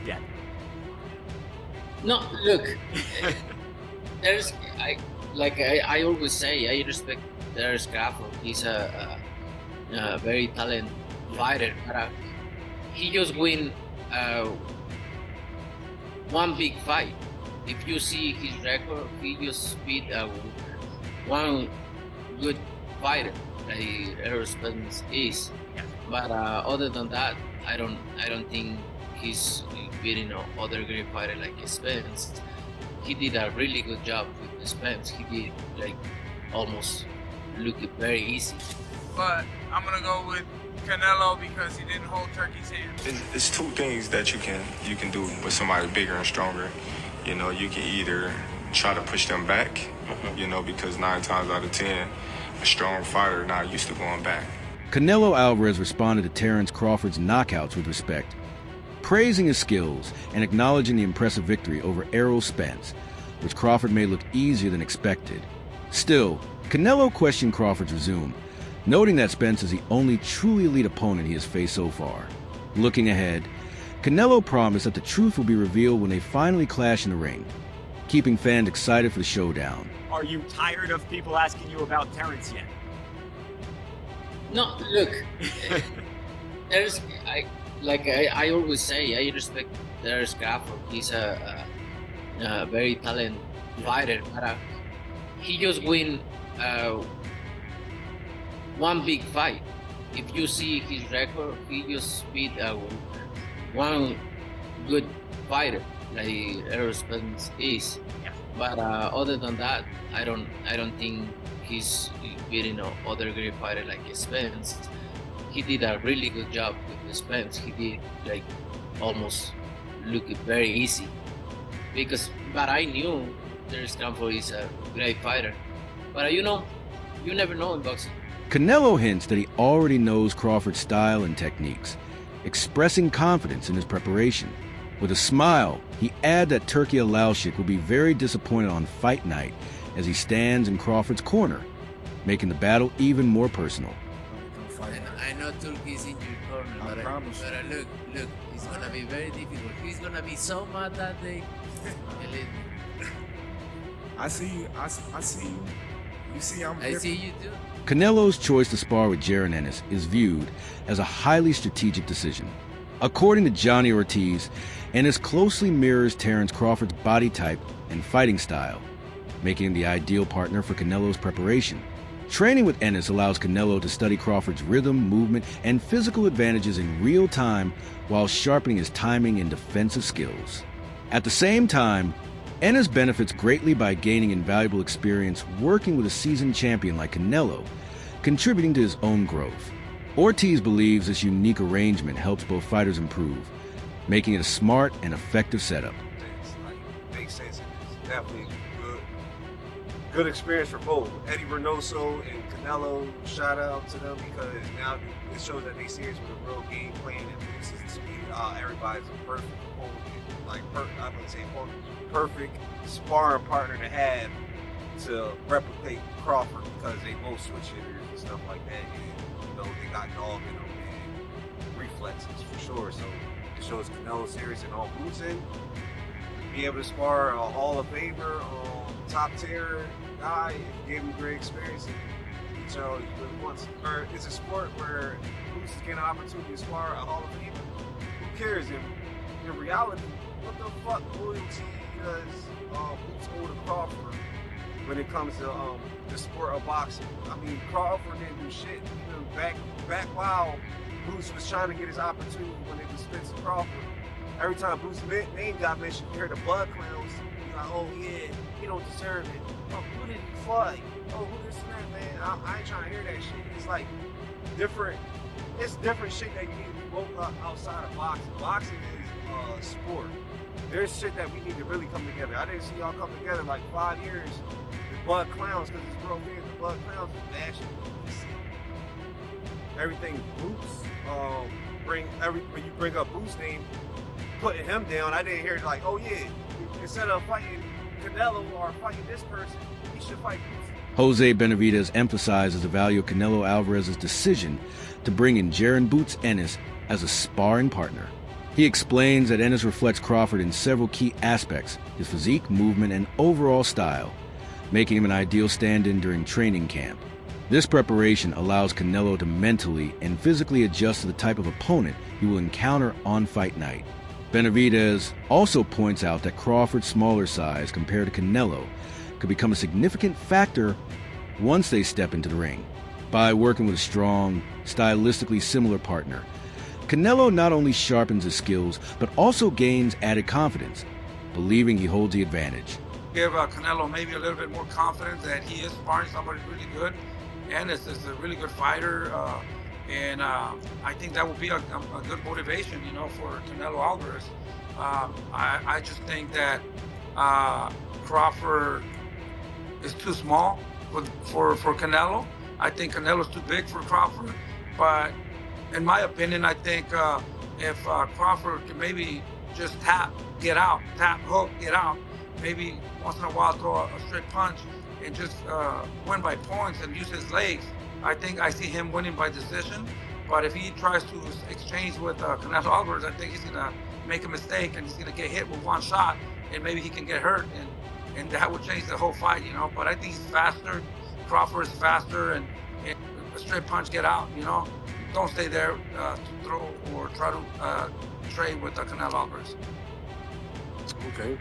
together? No, look, there's I always say, I respect Terence Crawford. He's a very talented fighter, but he just win one big fight. If you see his record, he just beat one good fighter, like Errol Spence is. Yeah. But other than that, I don't think he's beating other great fighter like Spence. He did a really good job with Spence. He did like almost look it very easy. But I'm gonna go with Canelo because he didn't hold Turkey's hand. It's two things that you can do with somebody bigger and stronger. You know, you can either try to push them back, you know, because 9 times out of 10, a strong fighter not used to going back. Canelo Álvarez responded to Terence Crawford's knockouts with respect, praising his skills and acknowledging the impressive victory over Errol Spence, which Crawford made look easier than expected. Still, Canelo questioned Crawford's resume, noting that Spence is the only truly elite opponent he has faced so far. Looking ahead, Canelo promised that the truth will be revealed when they finally clash in the ring, keeping fans excited for the showdown. Are you tired of people asking you about Terence yet? No, look, there's I always say, I respect Terence Crawford. He's a very talented fighter, but he just win one big fight. If you see his record, he just beat one good fighter like Errol Spence is. Yeah. But other than that, I don't think he's beating other great fighter like Spence. He did a really good job with Spence. He did like almost look it very easy. But I knew Terence Crawford is a great fighter. But you never know in boxing. Canelo hints that he already knows Crawford's style and techniques, expressing confidence in his preparation. With a smile, he adds that Turki Alalshik will be very disappointed on fight night as he stands in Crawford's corner, making the battle even more personal. I know Turkey is in your corner, but look, it's gonna be very difficult. He's gonna be so mad that day. Believe me. I see you. I see you. You see I'm I see you too. Canelo's choice to spar with Jaron Ennis is viewed as a highly strategic decision. According to Johnny Ortiz, Ennis closely mirrors Terence Crawford's body type and fighting style, making him the ideal partner for Canelo's preparation. Training with Ennis allows Canelo to study Crawford's rhythm, movement, and physical advantages in real time while sharpening his timing and defensive skills. At the same time, Ennis benefits greatly by gaining invaluable experience working with a seasoned champion like Canelo, contributing to his own growth. Ortiz believes this unique arrangement helps both fighters improve, making it a smart and effective setup. Makes sense. It's definitely good experience for both. Eddie Reynoso and Canelo, shout out to them because now it shows that they serious with a real game plan and produces the speed. Everybody's a perfect opponent, I would say perfect sparring partner to have to replicate Crawford because they both switch hitters and stuff like that. And they got dog in them and reflexes for sure. So it shows Canelo serious and all boots in. Be able to spar a Hall of Famer, top tier guy, it gave him great experience. And each other really wants. Or it's a sport where Boots is getting an opportunity to spar a Hall of Famer. Who cares? In reality, what the fuck loyalty does Boots owe to Crawford when it comes to the sport of boxing? I mean, Crawford didn't do shit. Even back while Boots was trying to get his opportunity when it was Spencer Crawford. Every time Boots' name got mentioned, you heard the blood clowns. You're like, oh yeah, he don't deserve it. Oh, who did he fight? Oh, who this and that, man? I ain't trying to hear that shit. It's like different. It's different shit that you need to be woke up outside of boxing. Boxing is a sport. There's shit that we need to really come together. I didn't see y'all come together like 5 years. The blood clowns, because it's real fans. The blood clowns is bashing everything Boots. When you bring up Boots' name, putting him down, I didn't hear it like, oh yeah, instead of fighting Canelo or fighting this person, he should fight Boots. Jose Benavidez emphasizes the value of Canelo Álvarez's decision to bring in Jaron Boots Ennis as a sparring partner. He explains that Ennis reflects Crawford in several key aspects: his physique, movement, and overall style, making him an ideal stand-in during training camp. This preparation allows Canelo to mentally and physically adjust to the type of opponent he will encounter on fight night. Benavidez also points out that Crawford's smaller size compared to Canelo could become a significant factor once they step into the ring. By working with a strong, stylistically similar partner, Canelo not only sharpens his skills, but also gains added confidence, believing he holds the advantage. Give Canelo maybe a little bit more confidence that he is sparring somebody really good. Ennis is a really good fighter, and I think that would be a good motivation, for Canelo Álvarez. I just think that Crawford is too small for Canelo. I think Canelo's too big for Crawford, but in my opinion, I think if Crawford can maybe just tap, hook, get out, maybe once in a while throw a straight punch and just win by points and use his legs, I think I see him winning by decision. But if he tries to exchange with Canelo Álvarez, I think he's gonna make a mistake and he's gonna get hit with one shot and maybe he can get hurt and that would change the whole fight, But I think he's faster. Crawford is faster and a straight punch, get out, Don't stay there to throw or try to trade with Canelo Álvarez. Okay,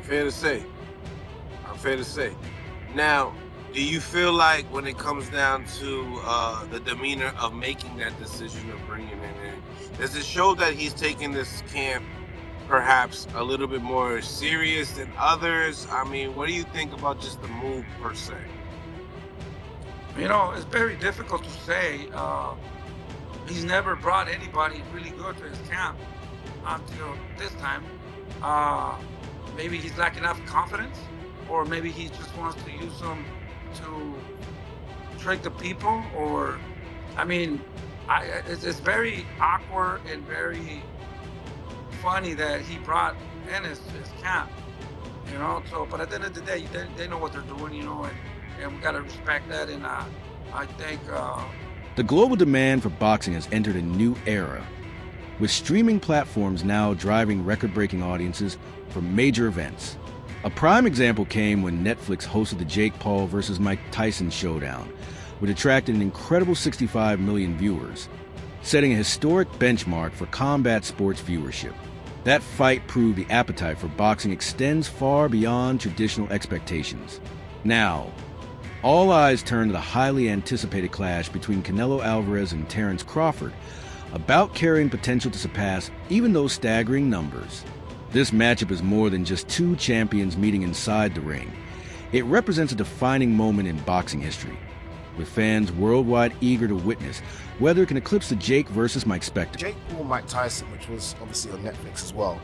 fair to say. Now, do you feel like when it comes down to the demeanor of making that decision of bringing him in, does it show that he's taking this camp perhaps a little bit more serious than others? I mean, what do you think about just the move per se? It's very difficult to say. He's never brought anybody really good to his camp until this time. Maybe he's lacking enough confidence, or maybe he just wants to use them to trick the people, or, it's very awkward and very funny that he brought Ennis to his camp, but at the end of the day, they know what they're doing, and we gotta respect that, and I think... The global demand for boxing has entered a new era, with streaming platforms now driving record-breaking audiences for major events. A prime example came when Netflix hosted the Jake Paul vs. Mike Tyson showdown, which attracted an incredible 65 million viewers, setting a historic benchmark for combat sports viewership. That fight proved the appetite for boxing extends far beyond traditional expectations. Now, all eyes turn to the highly anticipated clash between Canelo Álvarez and Terence Crawford, about carrying potential to surpass even those staggering numbers. This matchup is more than just two champions meeting inside the ring. It represents a defining moment in boxing history, with fans worldwide eager to witness whether it can eclipse the Jake versus Mike spectacle. Jake Paul, Mike Tyson, which was obviously on Netflix as well,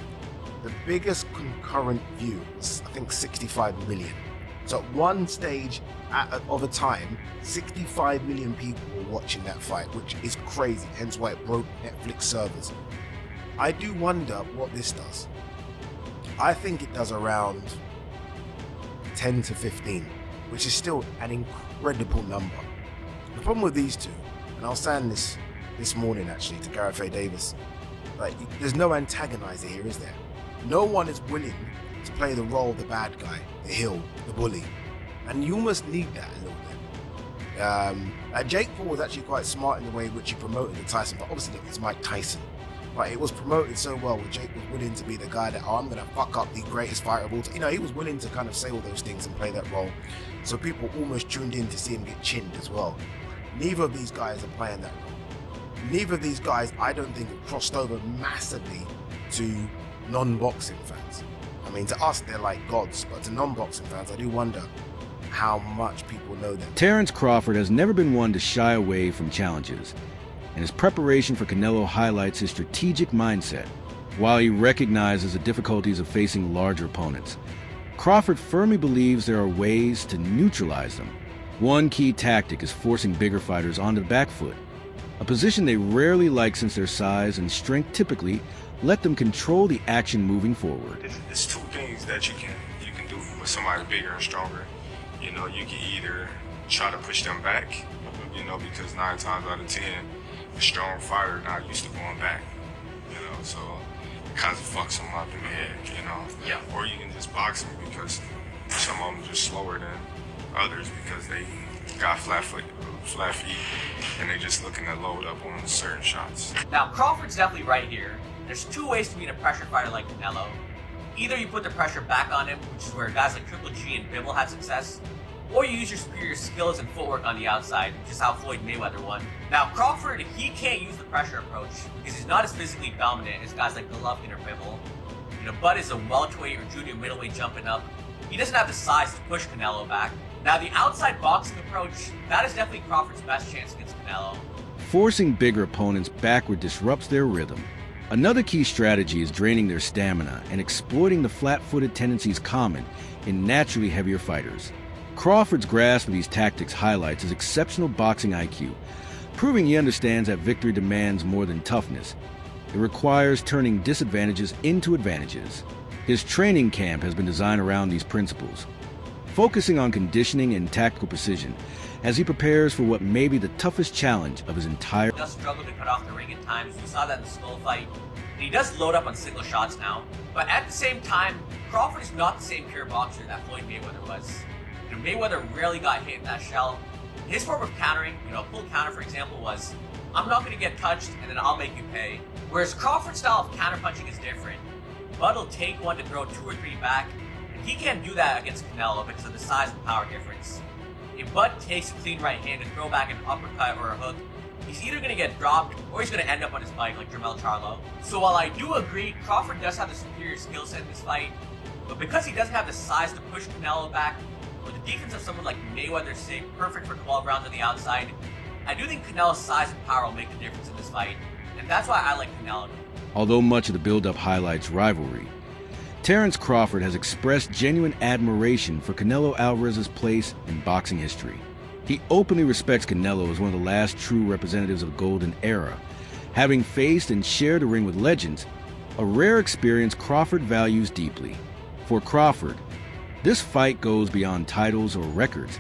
the biggest concurrent view was, I think, 65 million. So at one stage of a time, 65 million people were watching that fight, which is crazy, hence why it broke Netflix servers. I do wonder what this does. I think it does around 10 to 15, which is still an incredible number. The problem with these two, and I was saying this morning actually to Gareth A. Davis, like, there's no antagonizer here, is there? No one is willing to play the role of the bad guy, the heel, the bully, and you almost need that a little bit. Jake Paul was actually quite smart in the way in which he promoted the Tyson, but obviously look, it's Mike Tyson. But it was promoted so well where Jake was willing to be the guy that, I'm going to fuck up the greatest fighter of all time. He was willing to kind of say all those things and play that role. So people almost tuned in to see him get chinned as well. Neither of these guys are playing that role. Neither of these guys, I don't think, have crossed over massively to non-boxing fans. To us, they're like gods, but to non-boxing fans, I do wonder how much people know them. Terence Crawford has never been one to shy away from challenges, and his preparation for Canelo highlights his strategic mindset. While he recognizes the difficulties of facing larger opponents, Crawford firmly believes there are ways to neutralize them. One key tactic is forcing bigger fighters onto the back foot, a position they rarely like since their size and strength typically let them control the action moving forward. It's two things that you can do with somebody bigger and stronger. You can either try to push them back, because 9 times out of 10, a strong fighter not used to going back. So kind of fucks them up in the head, you know? Yeah. Or you can just box them because some of them are just slower than others because they got flat feet, and they just looking to load up on certain shots. Now, Crawford's definitely right here. There's two ways to beat a pressure fighter like Canelo. Either you put the pressure back on him, which is where guys like Triple G and Bivol had success, or you use your superior skills and footwork on the outside, which is how Floyd Mayweather won. Now, Crawford, he can't use the pressure approach because he's not as physically dominant as guys like Golovkin or Bivol. You know, Bud is a welterweight or junior middleweight jumping up. He doesn't have the size to push Canelo back. Now, the outside boxing approach, that is definitely Crawford's best chance against Canelo. Forcing bigger opponents backward disrupts their rhythm. Another key strategy is draining their stamina and exploiting the flat-footed tendencies common in naturally heavier fighters. Crawford's grasp of these tactics highlights his exceptional boxing IQ, proving he understands that victory demands more than toughness. It requires turning disadvantages into advantages. His training camp has been designed around these principles, focusing on conditioning and tactical precision as he prepares for what may be the toughest challenge of his entire... He does struggle to cut off the ring at times. We saw that in the Skull fight. And he does load up on single shots now. But at the same time, Crawford is not the same pure boxer that Floyd Mayweather was. You know, Mayweather rarely got hit in that shell. His form of countering, you know, a pull counter for example was, I'm not going to get touched and then I'll make you pay. Whereas Crawford's style of counterpunching is different. Bud will take one to throw 2 or 3 back. He can't do that against Canelo because of the size and power difference. If Bud takes a clean right hand and throw back an uppercut or a hook, he's either going to get dropped or he's going to end up on his bike like Jermell Charlo. So while I do agree Crawford does have the superior skill set in this fight, but because he doesn't have the size to push Canelo back, or the defense of someone like Mayweather stay perfect for 12 rounds on the outside, I do think Canelo's size and power will make the difference in this fight, and that's why I like Canelo. Although much of the build-up highlights rivalry, Terence Crawford has expressed genuine admiration for Canelo Álvarez's place in boxing history. He openly respects Canelo as one of the last true representatives of the golden era. Having faced and shared a ring with legends, a rare experience Crawford values deeply. For Crawford, this fight goes beyond titles or records.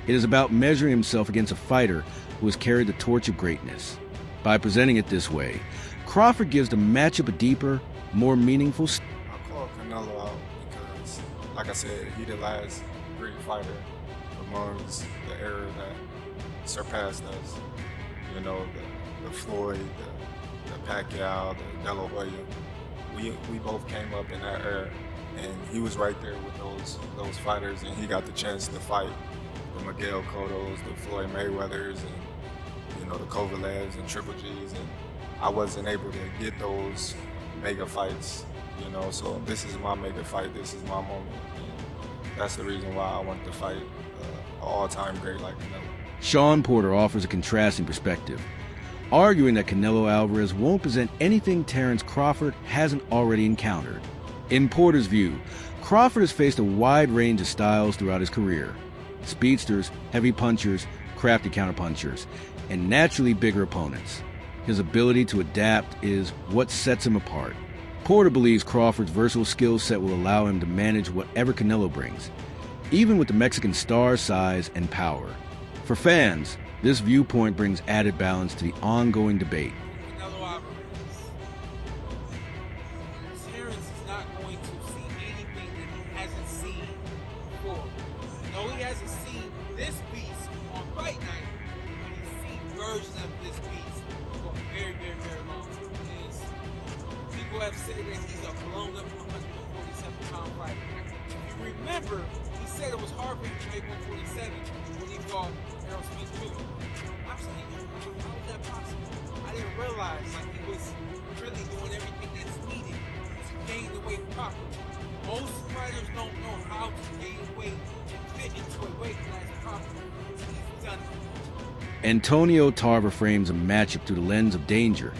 It is about measuring himself against a fighter who has carried the torch of greatness. By presenting it this way, Crawford gives the matchup a deeper, more meaningful... I call Canelo out because, like I said, he the last great fighter amongst the era that surpassed us. You know, the Floyd, the Pacquiao, the De La Hoya. We both came up in that era, and he was right there with those fighters, and he got the chance to fight the Miguel Cottos, the Floyd Mayweathers, and you know, the Kovalevs and Triple Gs, and I wasn't able to get those mega fights, you know, so this is my mega fight, this is my moment, and that's the reason why I want to fight an all-time great like Canelo. Sean Porter offers a contrasting perspective, arguing that Canelo Álvarez won't present anything Terence Crawford hasn't already encountered. In Porter's view, Crawford has faced a wide range of styles throughout his career: speedsters, heavy punchers, crafty counterpunchers, and naturally bigger opponents. His ability to adapt is what sets him apart. Porter believes Crawford's versatile skill set will allow him to manage whatever Canelo brings, even with the Mexican star's size and power. For fans, this viewpoint brings added balance to the ongoing debate. Canelo Álvarez. Terence is not going to see anything that he hasn't seen before. No, he hasn't seen this beast on fight night, but he's seen versions of this beast for a very, very, very long time. People have said that he's a blown up 147-pound fighter. If you remember, he said it was hard for him to make 147 when he fought Errol Smith Jr. I'm saying, how is that possible? I didn't realize he was really doing everything that's needed to gain the weight properly. Most fighters don't know how to gain weight and fit into a weight class properly. He's done it. Antonio Tarver frames a matchup through the lens of danger,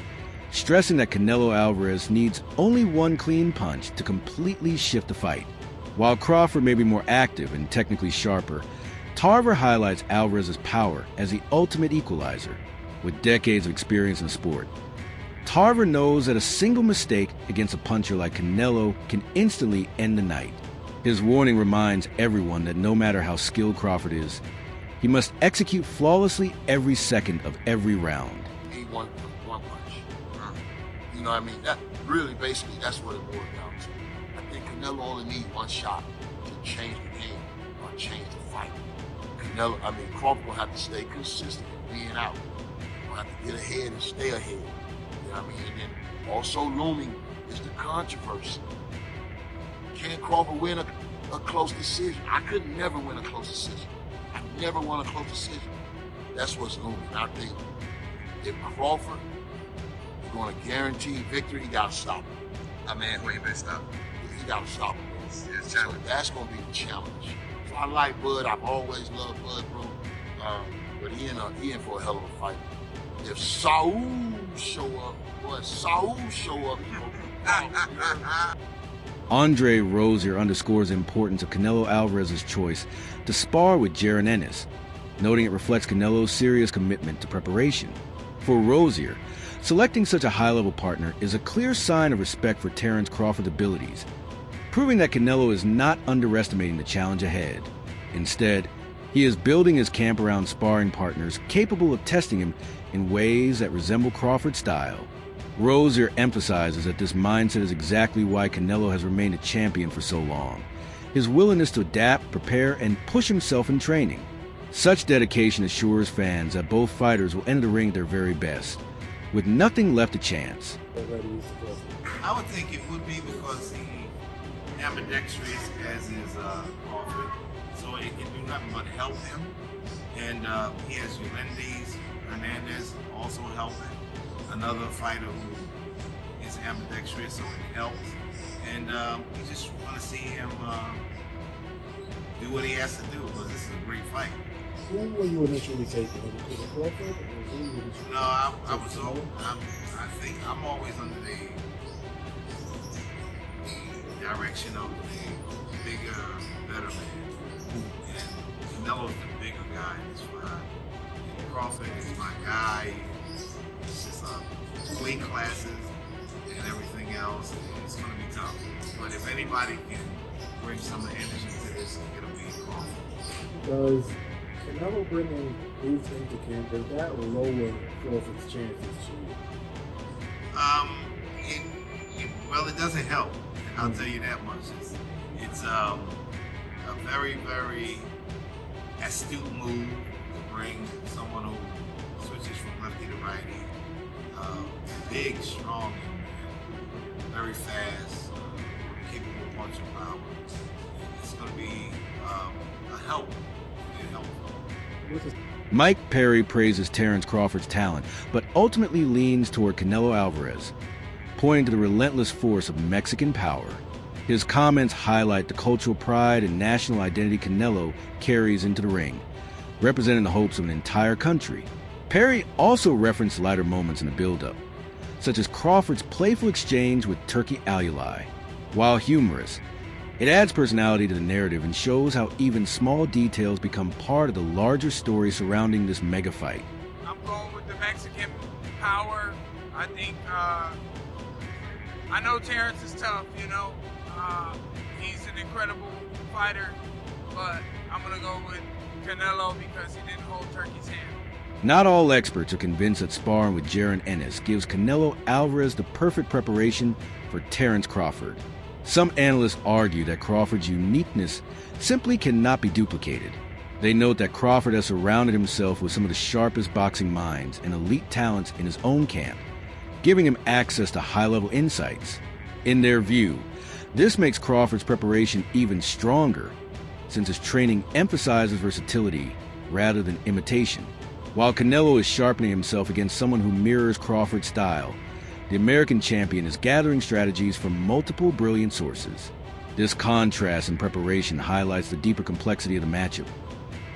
stressing that Canelo Álvarez needs only one clean punch to completely shift the fight. While Crawford may be more active and technically sharper, Tarver highlights Álvarez's power as the ultimate equalizer. With decades of experience in the sport, Tarver knows that a single mistake against a puncher like Canelo can instantly end the night. His warning reminds everyone that no matter how skilled Crawford is, he must execute flawlessly every second of every round. He one punch. You know what I mean? really, basically, that's what it boils down to. I think Canelo only needs one shot to change the game or change the fight. Crawford will have to stay consistent in being out. He'll have to get ahead and stay ahead. You know what I mean? And then also looming is the controversy. Can Crawford win a close decision? I could never win a close decision. I never won a close decision. That's what's looming. I think if Crawford is going to guarantee victory, he got to stop him. A man who ain't been stopped. He got to stop him. It's so that's going to be the challenge. So I like Bud. I've always loved Bud, bro. But he in for a hell of a fight. If Saul show up, he's going to Andre Rozier underscores the importance of Canelo Álvarez's choice to spar with Jaron Ennis, noting it reflects Canelo's serious commitment to preparation. For Rozier, selecting such a high-level partner is a clear sign of respect for Terence Crawford's abilities, proving that Canelo is not underestimating the challenge ahead. Instead, he is building his camp around sparring partners capable of testing him in ways that resemble Crawford's style. Rozier emphasizes that this mindset is exactly why Canelo has remained a champion for so long. His willingness to adapt, prepare, and push himself in training. Such dedication assures fans that both fighters will enter the ring at their very best, with nothing left to chance. I would think it would be because he ambidextrous as is Crawford, so it can do nothing but help him. And he has Yolanda Hernandez also helping, another fighter who is ambidextrous, so it helps. And we just want to see him do what he has to do, because this is a great fight. Who were you initially taking? Was it Crawford? Or who you no, I think I'm always under the direction of the bigger, better man. And Canelo's the bigger guy in this fight. And Crawford is my guy. It's just weight classes and everything else. It's going to be tough. But if anybody can bring some energy to this, it'll be Crawford. Does Canelo bringing Booth into camp, does that lower Crawford's chances to you? Well, it doesn't help. I'll tell you that much. It's a very, very astute move to bring someone who switches from lefty to righty. Big, strong, and very fast, capable of punching power. It's going to be a help. It helps. Mike Perry praises Terence Crawford's talent, but ultimately leans toward Canelo Álvarez, pointing to the relentless force of Mexican power. His comments highlight the cultural pride and national identity Canelo carries into the ring, representing the hopes of an entire country. Perry also referenced lighter moments in the build-up, such as Crawford's playful exchange with Turki Aluli. While humorous, it adds personality to the narrative and shows how even small details become part of the larger story surrounding this mega fight. I'm going with the Mexican power. I think, I know Terence is tough, you know. He's an incredible fighter, but I'm going to go with Canelo because he didn't hold Turki's hand. Not all experts are convinced that sparring with Jaron Ennis gives Canelo Álvarez the perfect preparation for Terence Crawford. Some analysts argue that Crawford's uniqueness simply cannot be duplicated. They note that Crawford has surrounded himself with some of the sharpest boxing minds and elite talents in his own camp, giving him access to high-level insights. In their view, this makes Crawford's preparation even stronger, since his training emphasizes versatility rather than imitation. While Canelo is sharpening himself against someone who mirrors Crawford's style, the American champion is gathering strategies from multiple brilliant sources. This contrast in preparation highlights the deeper complexity of the matchup.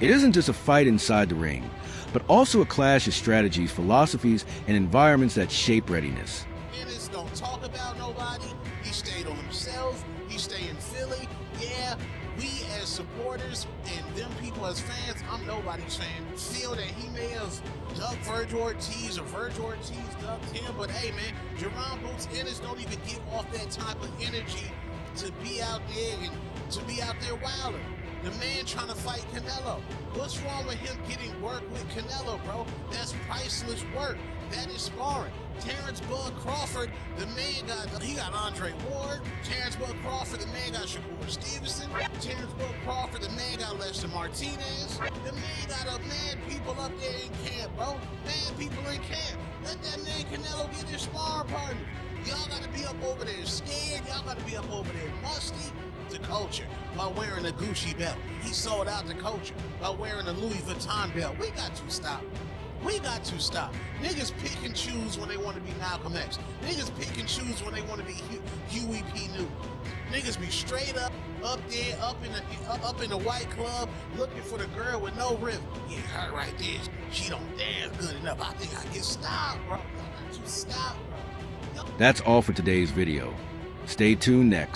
It isn't just a fight inside the ring, but also a clash of strategies, philosophies, and environments that shape readiness. Ennis don't talk about nobody. He stayed on himself. He stayed in Philly. Yeah, we as supporters and them people as fans, I'm nobody's fan, feel that he may have ducked Virgil Ortiz or Virgil Ortiz ducked him, but hey man, Jerome Boots Ennis don't even give off that type of energy to be out there and to be out there wilding. The man trying to fight Canelo. What's wrong with him getting work with Canelo, bro? That's priceless work. That is sparring. Terence Bud Crawford, the man got Andre Ward. Terence Bud Crawford, the man got Shakur Stevenson. Terence Bud Crawford, the man got Lester Martinez. The man got people up there in camp, bro. Man, people in camp. Let that man Canelo get his sparring partners. Y'all gotta be up over there scared. Y'all gotta be up over there musty. The culture while wearing a Gucci belt. He sold out the culture while wearing a Louis Vuitton belt. We got to stop. We got to stop. Niggas pick and choose when they want to be Malcolm X. Niggas pick and choose when they want to be Huey P. Newton. Niggas be straight up there, up in the white club, looking for the girl with no rhythm. Yeah, her right there. She don't dance good enough. I think I can stop, bro. I got to stop, bro. That's all for today's video. Stay tuned next.